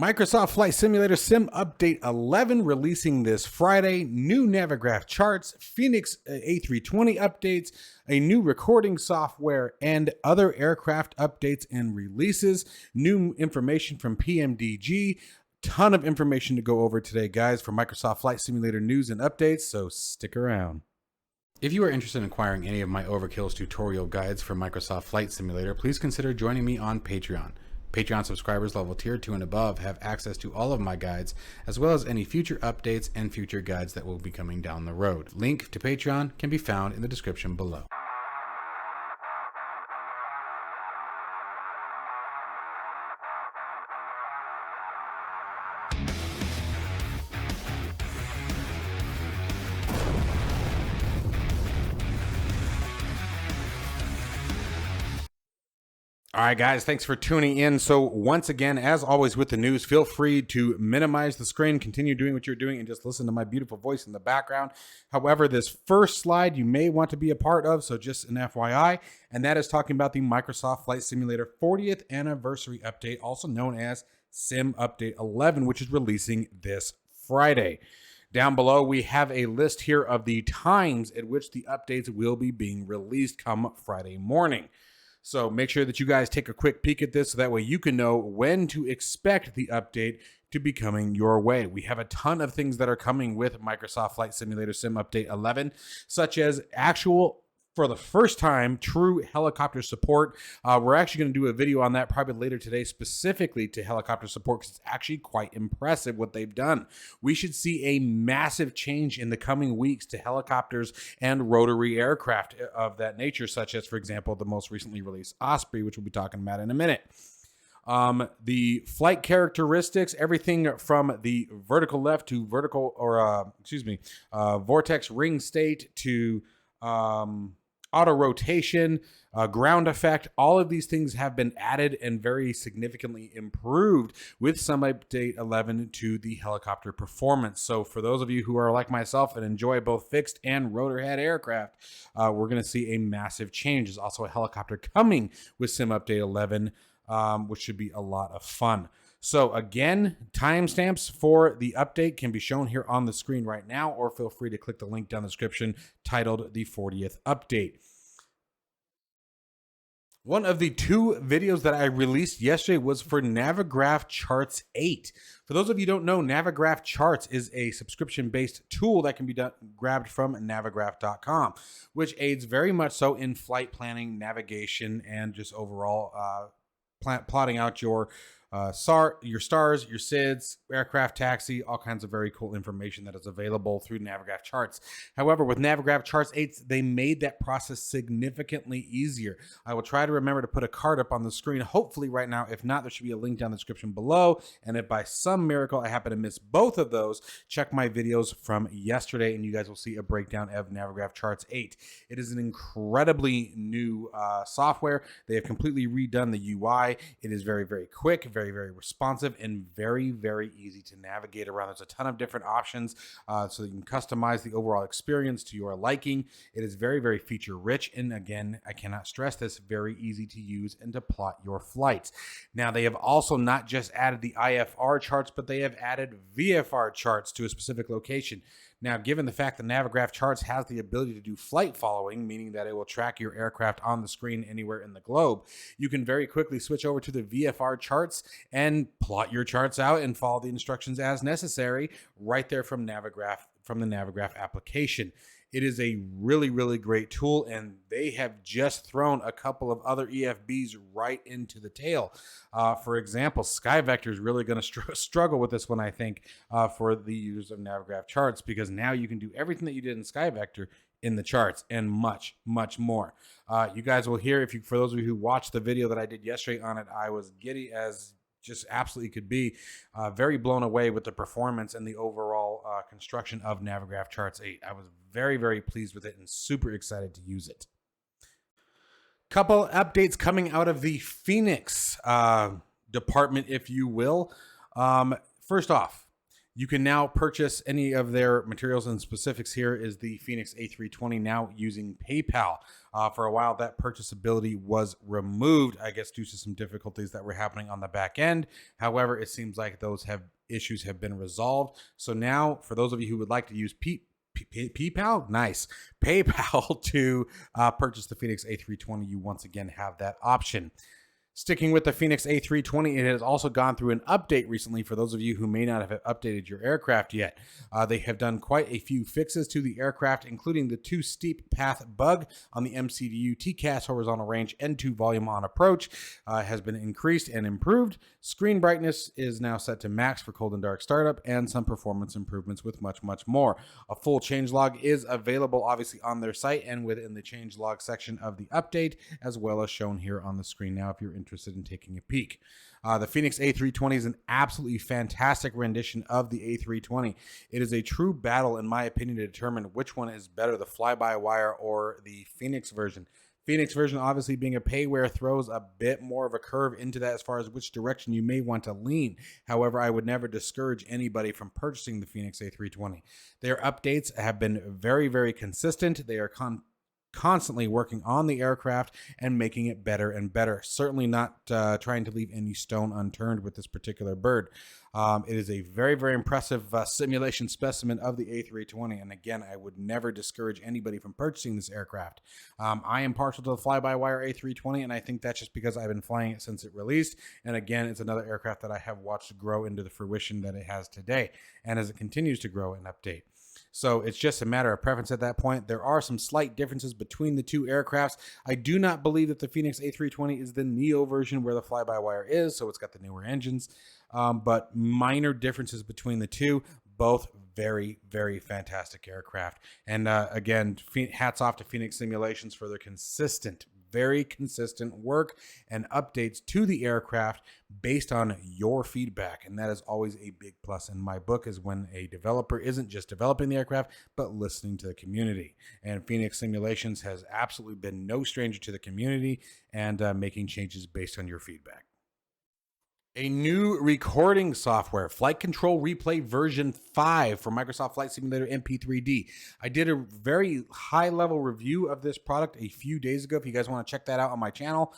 Microsoft Flight Simulator Sim Update 11 releasing this Friday. New Navigraph charts, Phoenix A320 updates, a new recording software, and other aircraft updates and releases. New information from PMDG. Ton of information to go over today, guys, for Microsoft Flight Simulator news and updates, so stick around. If you are interested in acquiring any of my Overkills tutorial guides for Microsoft Flight Simulator, please consider joining me on Patreon. Patreon subscribers level tier 2 and above have access to all of my guides, as well as any future updates and future guides that will be coming down the road. Link to Patreon can be found in the description below. All right, guys, thanks for tuning in. So once again, as always with the news, feel free to minimize the screen, continue doing what you're doing, and just listen to my beautiful voice in the background. However, this first slide you may want to be a part of, so just an FYI, and that is talking about the Microsoft Flight Simulator 40th anniversary update, also known as Sim Update 11, which is releasing this Friday. Down below, we have a list here of the times at which the updates will be being released come Friday morning. So make sure that you guys take a quick peek at this so that way you can know when to expect the update to be coming your way. We have a ton of things that are coming with Microsoft Flight Simulator Sim Update 11, such as actual, for the first time, true helicopter support. We're actually going to do a video on that probably later today, specifically to helicopter support, because it's actually quite impressive what they've done. We should see a massive change in the coming weeks to helicopters and rotary aircraft of that nature, such as, for example, the most recently released Osprey, which we'll be talking about in a minute. The flight characteristics, everything from the vertical left to vertical, or vortex ring state to auto rotation, ground effect, all of these things have been added and very significantly improved with Sim Update 11 to the helicopter performance. So for those of you who are like myself and enjoy both fixed and rotor head aircraft, we're going to see a massive change. There's also a helicopter coming with Sim Update 11, which should be a lot of fun. So again, timestamps for the update can be shown here on the screen right now, or feel free to click the link down the description titled the 40th update. One of the two videos that I released yesterday was for Navigraph Charts 8. For those of you who don't know, Navigraph Charts is a subscription-based tool that can be grabbed from Navigraph.com, which aids very much so in flight planning, navigation, and just overall plotting out your stars, your SIDs, aircraft taxi, all kinds of very cool information that is available through Navigraph Charts. However, with Navigraph Charts 8, they made that process significantly easier. I will try to remember to put a card up on the screen, hopefully right now. If not, there should be a link down the description below. And if by some miracle I happen to miss both of those, check my videos from yesterday and you guys will see a breakdown of Navigraph Charts 8. It is an incredibly new software. They have completely redone the UI. It is very, very quick, very responsive, and very easy to navigate around. There's a ton of different options so that you can customize the overall experience to your liking. It is very feature rich, and again, I cannot stress this, very easy to use and to plot your flights. Now, they have also not just added the IFR charts, but they have added VFR charts to a specific location. Now, given the fact that Navigraph Charts has the ability to do flight following, meaning that it will track your aircraft on the screen anywhere in the globe, you can very quickly switch over to the VFR charts and plot your charts out and follow the instructions as necessary right there from Navigraph, from the Navigraph application. It is a really great tool, and they have just thrown a couple of other EFBs right into the tail. For example, SkyVector is really going to struggle with this one, I think, for the users of Navigraph Charts, because now you can do everything that you did in SkyVector in the charts and much more. You guys will hear, for those of you who watched the video that I did yesterday on it, I was giddy as just absolutely could be, very blown away with the performance and the overall construction of Navigraph Charts 8. I was very pleased with it and super excited to use it. Couple updates coming out of the Phoenix department, if you will. First off, You can now purchase any of their materials, and specifics here is the Phoenix A320 now using PayPal. For a while, that purchasability was removed, I guess, due to some difficulties that were happening on the back end. However, it seems like those issues have been resolved. So now, for those of you who would like to use PayPal, nice PayPal to purchase the Phoenix A320, you once again have that option. Sticking with the Phoenix A320, it has also gone through an update recently. For those of you who may not have updated your aircraft yet, they have done quite a few fixes to the aircraft, including the 2 steep path bug on the MCDU TCAS horizontal range and 2 volume on approach has been increased and improved. Screen brightness is now set to max for cold and dark startup, and some performance improvements with much, much more. A full changelog is available, obviously, on their site and within the changelog section of the update, as well as shown here on the screen now if you're interested in taking a peek. The Phoenix A320 is an absolutely fantastic rendition of the A320. It is a true battle, in my opinion, to determine which one is better, the fly-by-wire or the Phoenix version. Phoenix version, obviously being a payware, throws a bit more of a curve into that as far as which direction you may want to lean. However, I would never discourage anybody from purchasing the Phoenix A320. Their updates have been very, very consistent. They are constantly working on the aircraft and making it better and better. Certainly not trying to leave any stone unturned with this particular bird. It is a very, very impressive simulation specimen of the A320. And again, I would never discourage anybody from purchasing this aircraft. I am partial to the fly-by-wire A320, and I think that's just because I've been flying it since it released. And again, it's another aircraft that I have watched grow into the fruition that it has today, and as it continues to grow and update. So it's just a matter of preference at that point. There are some slight differences between the two aircrafts. I do not believe that the Phoenix A320 is the Neo version where the fly-by-wire is, so it's got the newer engines. But minor differences between the two, both very, very fantastic aircraft. And again, hats off to Phoenix Simulations for their very consistent work and updates to the aircraft based on your feedback. And that is always a big plus in my book, is when a developer isn't just developing the aircraft, but listening to the community. And Phoenix Simulations has absolutely been no stranger to the community and making changes based on your feedback. A new recording software, Flight Control Replay version 5 for Microsoft Flight Simulator MP3D. I did a very high-level review of this product a few days ago. If you guys want to check that out on my channel,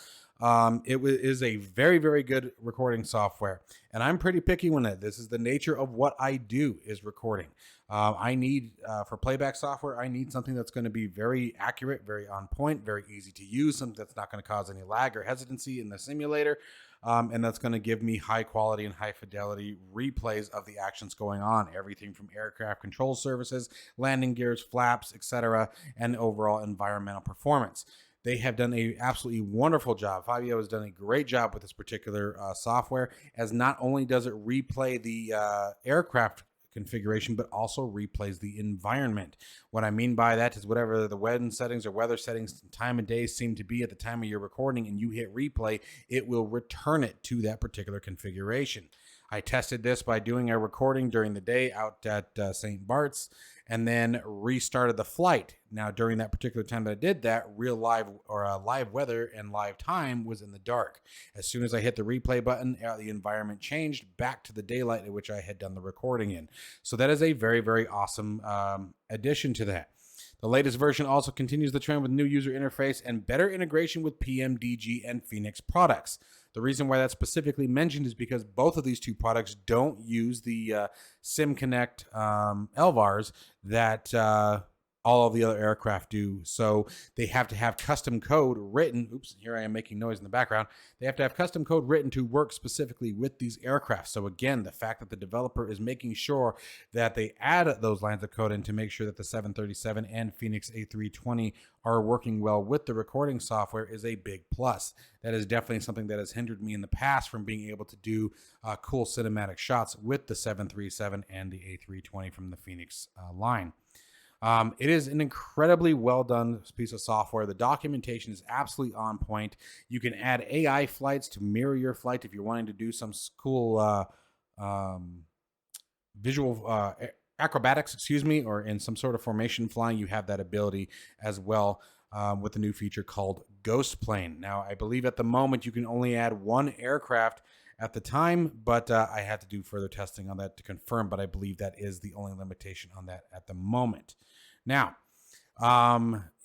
it is a very, very good recording software. And I'm pretty picky when this is the nature of what I do, is recording. I need, for playback software, I need something that's going to be very accurate, very on point, very easy to use, something that's not going to cause any lag or hesitancy in the simulator. And that's going to give me high quality and high fidelity replays of the actions going on, everything from aircraft control services, landing gears, flaps, etc., and overall environmental performance. They have done an absolutely wonderful job. Fabio has done a great job with this particular software, as not only does it replay the aircraft configuration, but also replays the environment. What I mean by that is whatever the weather settings or weather settings, time of day seem to be at the time of your recording, and you hit replay, it will return it to that particular configuration. I tested this by doing a recording during the day out at St. Bart's, and then restarted the flight. Now, during that particular time that I did that, real live weather and live time was in the dark. As soon as I hit the replay button, the environment changed back to the daylight at which I had done the recording in. So that is a very, very awesome addition to that. The latest version also continues the trend with new user interface and better integration with PMDG and Phoenix products. The reason why that's specifically mentioned is because both of these two products don't use the SimConnect LVARs that all of the other aircraft do. So they have to have custom code written. Oops, here I am making noise in the background. They have to have custom code written to work specifically with these aircraft. So again, the fact that the developer is making sure that they add those lines of code in to make sure that the 737 and Phoenix A320 are working well with the recording software is a big plus. That is definitely something that has hindered me in the past from being able to do cool cinematic shots with the 737 and the A320 from the Phoenix line. It is an incredibly well done piece of software. The documentation is absolutely on point. You can add AI flights to mirror your flight if you're wanting to do some cool visual acrobatics, or in some sort of formation flying. You have that ability as well with the new feature called Ghost Plane. Now, I believe at the moment you can only add one aircraft at the time, but I had to do further testing on that to confirm, but I believe that is the only limitation on that at the moment. Now,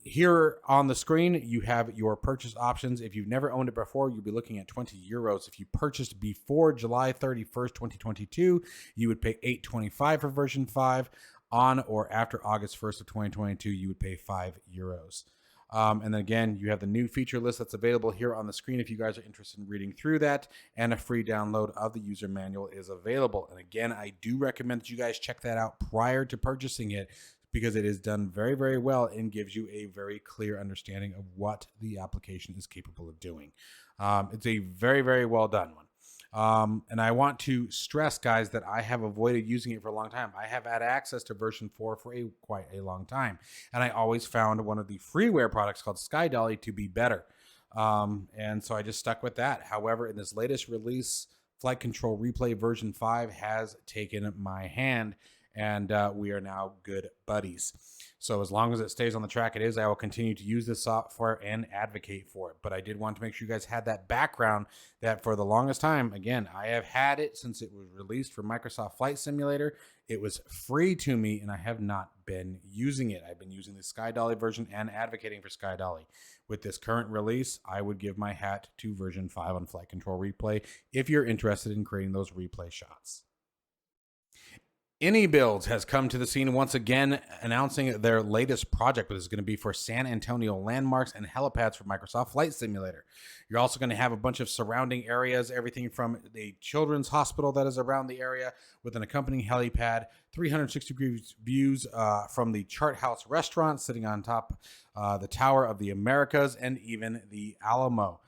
here on the screen, you have your purchase options. If you've never owned it before, you'll be looking at 20 euros. If you purchased before July 31st, 2022, you would pay $8.25 for version 5. On or after August 1st of 2022, you would pay 5 euros. And then again, you have the new feature list that's available here on the screen if you guys are interested in reading through that, and a free download of the user manual is available. And again, I do recommend that you guys check that out prior to purchasing it, because it is done very, very well and gives you a very clear understanding of what the application is capable of doing. It's a very, very well done one. And I want to stress, guys, that I have avoided using it for a long time. I have had access to version 4 for quite a long time, and I always found one of the freeware products called SkyDolly to be better. And so I just stuck with that. However, in this latest release, Flight Control Replay version 5 has taken my hand, and we are now good buddies. So as long as it stays on the track it is, I will continue to use this software and advocate for it. But I did want to make sure you guys had that background, that for the longest time, again, I have had it since it was released for Microsoft Flight Simulator. It was free to me, and I have not been using it. I've been using the SkyDolly version and advocating for SkyDolly. With this current release, I would give my hat to version 5 on Flight Control Replay if you're interested in creating those replay shots. AnyBuilds has come to the scene once again, announcing their latest project, which is going to be for San Antonio landmarks and helipads for Microsoft Flight Simulator. You're also going to have a bunch of surrounding areas, everything from the children's hospital that is around the area with an accompanying helipad, 360-degree views from the Chart House restaurant sitting on top the Tower of the Americas, and even the Alamo.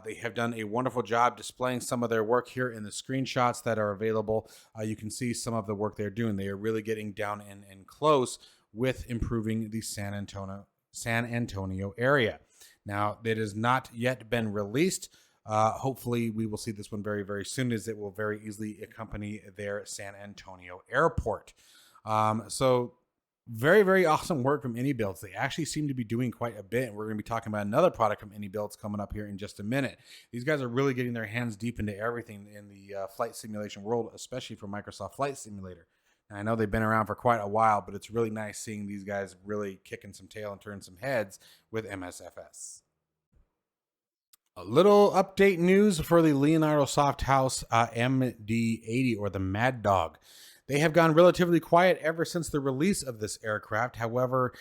They have done a wonderful job displaying some of their work here in the screenshots that are available. You can see some of the work they're doing. They are really getting down and close with improving the San Antonio area. Now, it has not yet been released. Hopefully, we will see this one very, very soon, as it will very easily accompany their San Antonio airport. So very, very awesome work from AnyBuilds. They actually seem to be doing quite a bit, and we're going to be talking about another product from AnyBuilds coming up here in just a minute. These guys are really getting their hands deep into everything in the flight simulation world, especially for Microsoft Flight Simulator. Now, I know they've been around for quite a while, but it's really nice seeing these guys really kicking some tail and turning some heads with MSFS. A little update news for the Leonardo Softhouse MD-80, or the Mad Dog. They have gone relatively quiet ever since the release of this aircraft. However,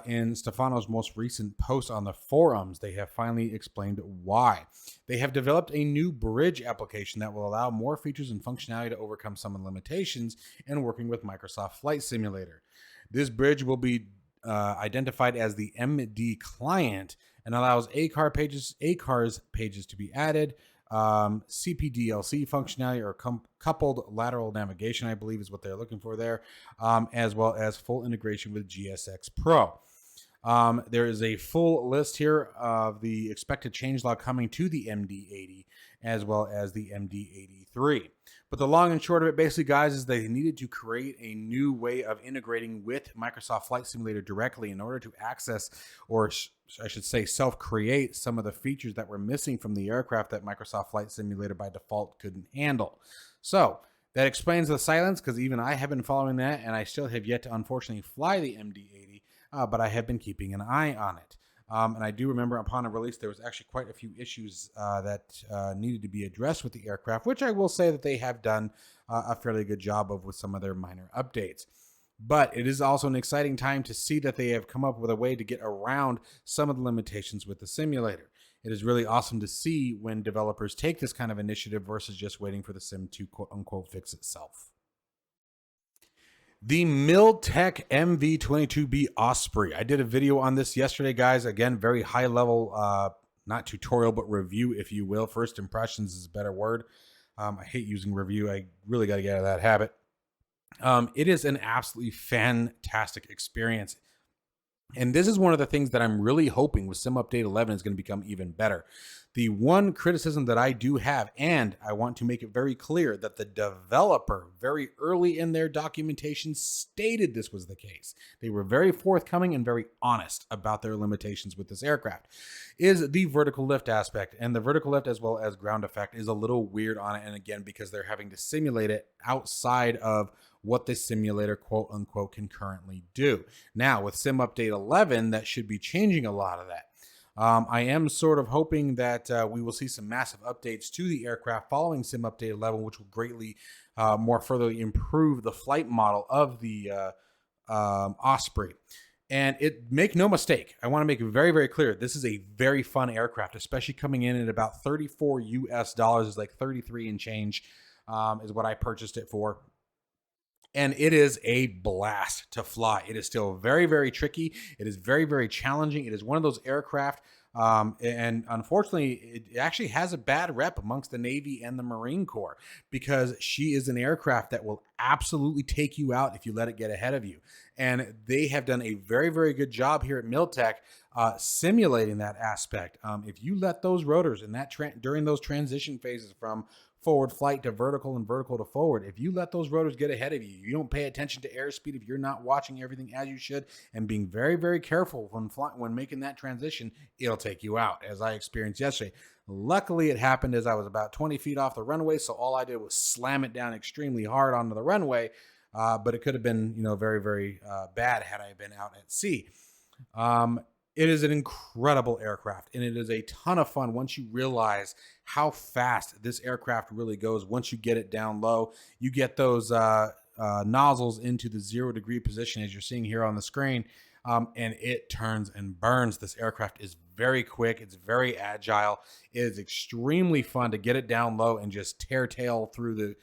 in Stefano's most recent post on the forums, they have finally explained why. They have developed a new bridge application that will allow more features and functionality to overcome some of the limitations in working with Microsoft Flight Simulator. This bridge will be identified as the MD client and allows ACARS pages to be added. CPDLC functionality, or coupled lateral navigation, I believe is what they're looking for there, as well as full integration with GSX Pro. There is a full list here of the expected changelog coming to the MD-80 as well as the MD-83. But the long and short of it, basically, guys, is they needed to create a new way of integrating with Microsoft Flight Simulator directly in order to access, or I should say self-create, some of the features that were missing from the aircraft that Microsoft Flight Simulator by default couldn't handle. So that explains the silence, because even I have been following that, and I still have yet to unfortunately fly the MD-80, but I have been keeping an eye on it. And I do remember upon a release, there was actually quite a few issues that needed to be addressed with the aircraft, which I will say that they have done a fairly good job of with some of their minor updates. But it is also an exciting time to see that they have come up with a way to get around some of the limitations with the simulator. It is really awesome to see when developers take this kind of initiative versus just waiting for the sim to quote-unquote fix itself. The Miltech MV22B Osprey. I did a video on this yesterday, guys. Again, very high level, not tutorial, but review, if you will. First impressions is a better word. I hate using review. I really got to get out of that habit. It is an absolutely fantastic experience. And this is one of the things that I'm really hoping with Sim Update 11 is going to become even better. The one criticism that I do have, and I want to make it very clear that the developer very early in their documentation stated this was the case. They were very forthcoming and very honest about their limitations with this aircraft, is the vertical lift aspect. And the vertical lift as well as ground effect is a little weird on it. And again, because they're having to simulate it outside of what the simulator quote unquote can currently do. Now with Sim Update 11, that should be changing a lot of that. I am sort of hoping that we will see some massive updates to the aircraft following Sim Update 11, which will greatly more further improve the flight model of the Osprey. And make no mistake, I want to make it very, very clear. This is a very fun aircraft, especially coming in at about 34 US dollars, is like 33 and change, is what I purchased it for. And it is a blast to fly. It is still very, very tricky. It is very, very challenging. It is one of those aircraft, and unfortunately, it actually has a bad rep amongst the Navy and the Marine Corps, because she is an aircraft that will absolutely take you out if you let it get ahead of you. And they have done a very, very good job here at Miltech simulating that aspect. If you let those rotors in that during those transition phases from forward flight to vertical and vertical to forward, if you let those rotors get ahead of you, you don't pay attention to airspeed, if you're not watching everything as you should and being very, very careful when making that transition, it'll take you out, as I experienced yesterday. Luckily, it happened as I was about 20 feet off the runway, so all I did was slam it down extremely hard onto the runway, but it could have been, very, very bad had I been out at sea. It is an incredible aircraft, and it is a ton of fun once you realize how fast this aircraft really goes. Once you get it down low, you get those nozzles into the 0 degree position, as you're seeing here on the screen, and it turns and burns. This aircraft is very quick. It's very agile. It is extremely fun to get it down low and just tear tail through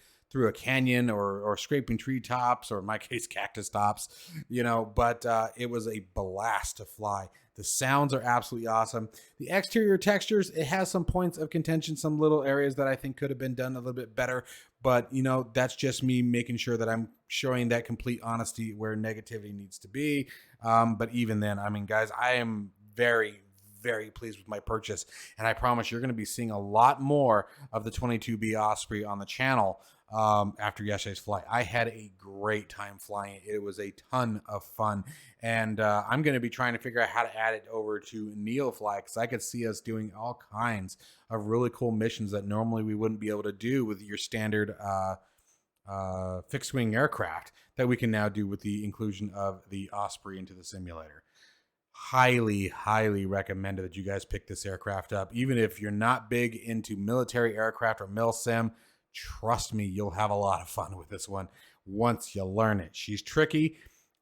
a canyon or scraping treetops, or in my case, cactus tops, but it was a blast to fly. The sounds are absolutely awesome. The exterior textures, it has some points of contention, some little areas that I think could have been done a little bit better, but that's just me making sure that I'm showing that complete honesty where negativity needs to be. But even then, guys, I am very, very pleased with my purchase, and I promise you're going to be seeing a lot more of the 22B Osprey on the channel after yesterday's flight. I had a great time flying it. It was a ton of fun, and I'm going to be trying to figure out how to add it over to NeoFly, because I could see us doing all kinds of really cool missions that normally we wouldn't be able to do with your standard fixed-wing aircraft, that we can now do with the inclusion of the Osprey into the simulator. Highly, highly recommended that you guys pick this aircraft up. Even if you're not big into military aircraft or mil-sim, trust me, you'll have a lot of fun with this one once you learn it. She's tricky.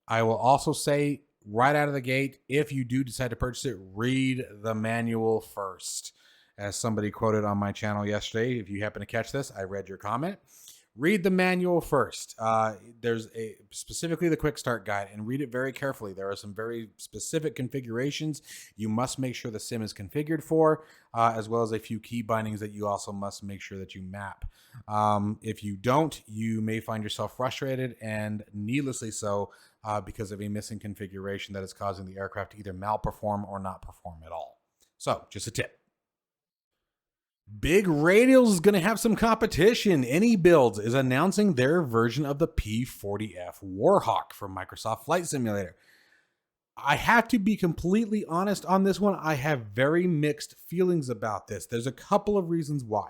I will also say right out of the gate, if you do decide to purchase it, read the manual first. As somebody quoted on my channel yesterday, if you happen to catch this, I read your comment. Read the manual first. There's specifically the quick start guide, and read it very carefully. There are some very specific configurations you must make sure the sim is configured for, as well as a few key bindings that you also must make sure that you map. If you don't, you may find yourself frustrated, and needlessly so, because of a missing configuration that is causing the aircraft to either malperform or not perform at all. So, just a tip. Big Radials is going to have some competition. AnyBuilds is announcing their version of the P40F Warhawk for Microsoft Flight Simulator. I have to be completely honest on this one. I have very mixed feelings about this. There's a couple of reasons why.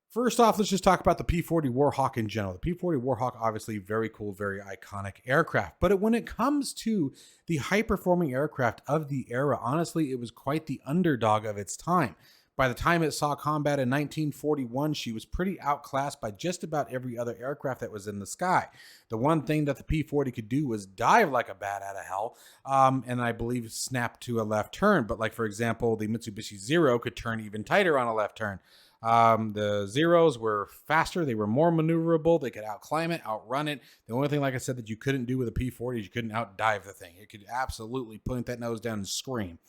First off, let's just talk about the P40 Warhawk in general. The P40 Warhawk, obviously very cool, very iconic aircraft. But when it comes to the high-performing aircraft of the era, honestly, it was quite the underdog of its time. By the time it saw combat in 1941, she was pretty outclassed by just about every other aircraft that was in the sky. The one thing that the P-40 could do was dive like a bat out of hell, and I believe snap to a left turn. But like, for example, the Mitsubishi Zero could turn even tighter on a left turn. The Zeros were faster. They were more maneuverable. They could outclimb it, outrun it. The only thing, like I said, that you couldn't do with a P-40 is you couldn't outdive the thing. It could absolutely point that nose down and scream.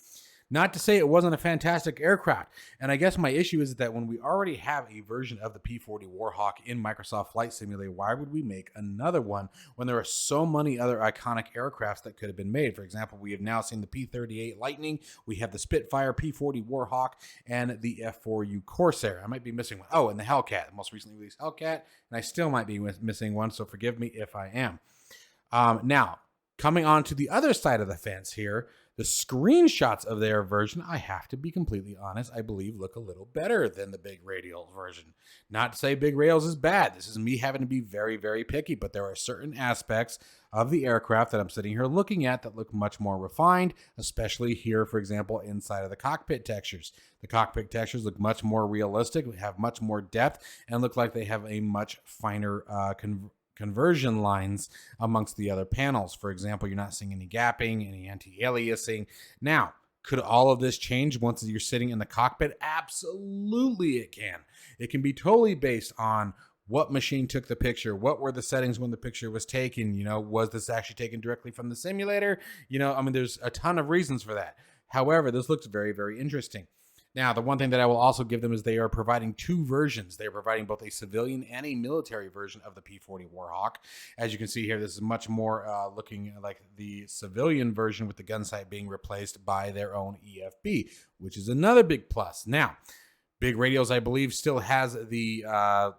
Not to say it wasn't a fantastic aircraft. And I guess my issue is that when we already have a version of the P-40 Warhawk in Microsoft Flight Simulator, why would we make another one when there are so many other iconic aircrafts that could have been made? For example, we have now seen the P-38 Lightning, we have the Spitfire, P-40 Warhawk, and the F-4U Corsair. I might be missing one. Oh, and the Hellcat, the most recently released Hellcat, and I still might be missing one, so forgive me if I am. Now, coming on to the other side of the fence here, the screenshots of their version, I have to be completely honest, I believe look a little better than the Big Radials version. Not to say Big Radials is bad. This is me having to be very, very picky, but there are certain aspects of the aircraft that I'm sitting here looking at that look much more refined, especially here, for example, inside of the cockpit textures. The cockpit textures look much more realistic, have much more depth, and look like they have a much finer conversion lines amongst the other panels. For example, you're not seeing any gapping, any anti-aliasing. Now, could all of this change once you're sitting in the cockpit? Absolutely it can. It can be totally based on what machine took the picture, what were the settings when the picture was taken, was this actually taken directly from the simulator? There's a ton of reasons for that. However, this looks very, very interesting. Now, the one thing that I will also give them is they are providing two versions. They are providing both a civilian and a military version of the P-40 Warhawk. As you can see here, this is much more looking like the civilian version with the gun sight being replaced by their own EFB, which is another big plus. Now, Big Radials, I believe, still has the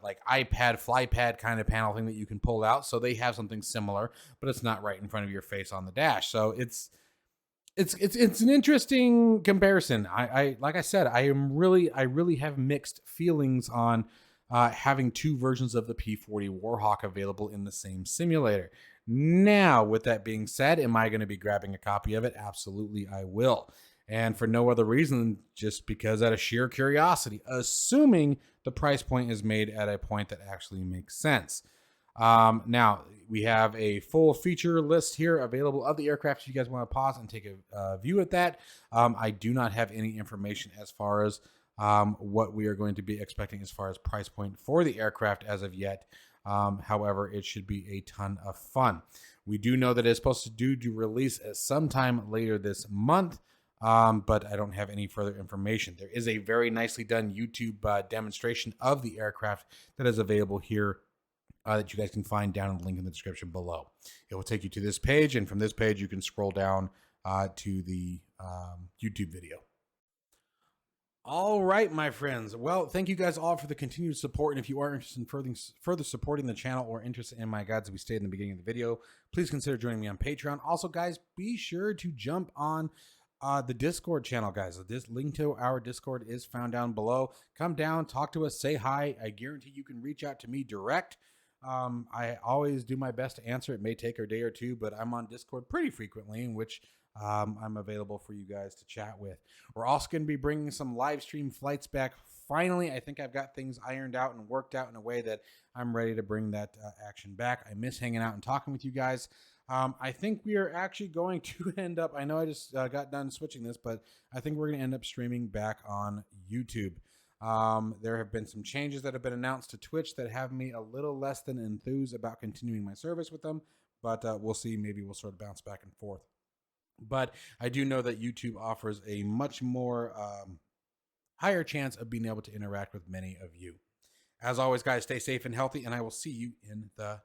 like iPad, flypad kind of panel thing that you can pull out. So they have something similar, but it's not right in front of your face on the dash. So it's an interesting comparison. I like I said, I really have mixed feelings on having two versions of the P-40 Warhawk available in the same simulator. Now, with that being said, am I going to be grabbing a copy of it? Absolutely, I will. And for no other reason, just because out of sheer curiosity, assuming the price point is made at a point that actually makes sense. Now, we have a full feature list here available of the aircraft. If you guys want to pause and take a view at that, I do not have any information as far as what we are going to be expecting as far as price point for the aircraft as of yet. However, it should be a ton of fun. We do know that it's supposed to release at sometime later this month. But I don't have any further information. There is a very nicely done YouTube demonstration of the aircraft that is available here that you guys can find down in the link in the description below. It will take you to this page, and from this page, you can scroll down to the YouTube video. All right, my friends. Well, thank you guys all for the continued support. And if you are interested in further supporting the channel or interested in my guides that we stated in the beginning of the video, please consider joining me on Patreon. Also, guys, be sure to jump on the Discord channel, guys. This link to our Discord is found down below. Come down, talk to us, say hi. I guarantee you can reach out to me direct. I always do my best to answer. It may take a day or two, but I'm on Discord pretty frequently, in which I'm available for you guys to chat with. We're also going to be bringing some live stream flights back. Finally, I think I've got things ironed out and worked out in a way that I'm ready to bring that action back. I miss hanging out and talking with you guys. I think we are actually going to end up, I know I just got done switching this, but I think we're going to end up streaming back on YouTube. There have been some changes that have been announced to Twitch that have me a little less than enthused about continuing my service with them, but we'll see. Maybe we'll sort of bounce back and forth. But I do know that YouTube offers a much more higher chance of being able to interact with many of you. As always, guys, stay safe and healthy, and I will see you in the